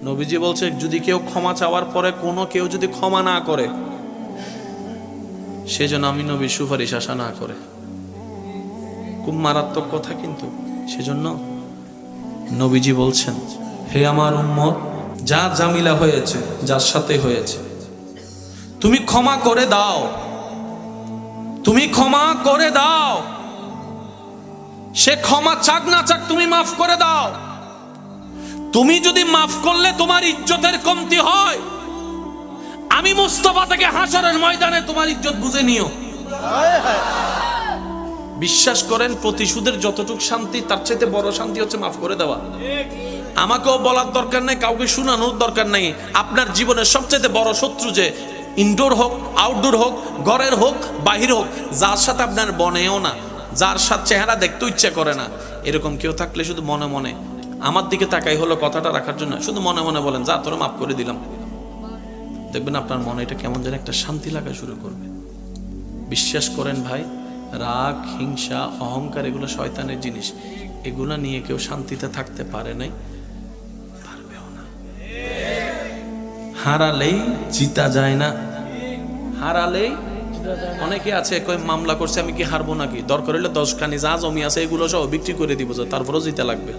নবীজি বলছে যদি কেউ ক্ষমা চাওয়ার পরে কোনো কেউ যদি ক্ষমা না করে, সেজন্য আমি নবীর সুপারিশ আশা না করে। খুব মারাত্মক কথা কিন্তু। সেজন্য নবীজি বলছেন, হে আমার উম্মত, যা জামিলা হয়েছে, যার সাথে হয়েছে, তুমি ক্ষমা করে দাও, তুমি ক্ষমা করে দাও। সে ক্ষমা চাক না চাক তুমি মাফ করে দাও। তুমি যদি মাফ করলে তোমার ইজ্জতের কমতি হয়, আমি মুস্তাফা থেকে হাসরের ময়দানে তোমার ইজ্জত বুঝে নিও। বিশ্বাস করেন, প্রতিশোধের যতটুকু শান্তি, তার চাইতে বড় শান্তি হচ্ছে মাফ করে দেওয়া। আমাকেও বলার দরকার নাই, কাউকে শোনানোর দরকার নাই। আপনার জীবনের সবচেয়ে বড় শত্রু, যে ইনডোর হোক, আউটডোর হোক, ঘরের হোক, বাহির হোক, যার সাথে আপনার বনেও না, যার সাথে চেহারা দেখতে ইচ্ছা করে না, এরকম কেউ থাকলে শুধু মনে মনে আমার দিকে তাকাই হলো কথাটা রাখার জন্য, শুধু মনে মনে বলেন, যা তোরা মাফ করে দিলাম। দেখবেন আপনার মনে এটা কেমন যেন একটা শান্তি লাগা শুরু করবে। বিশ্বাস করেন ভাই, রাগ, হিংসা, অহংকার এগুলো শয়তানের জিনিস। এগুলা নিয়ে কেউ শান্তিতে থাকতে পারে নাই, পারবেও না। হারালেই জিতা যায় না, হারালেই। অনেকে আছে কই মামলা করছে, আমি কি হারবো নাকি? দরকার হলে 10 খানি যা জমি আছে এগুলো সব বিক্রি করে দিব, তারপরও জিতে লাগবে।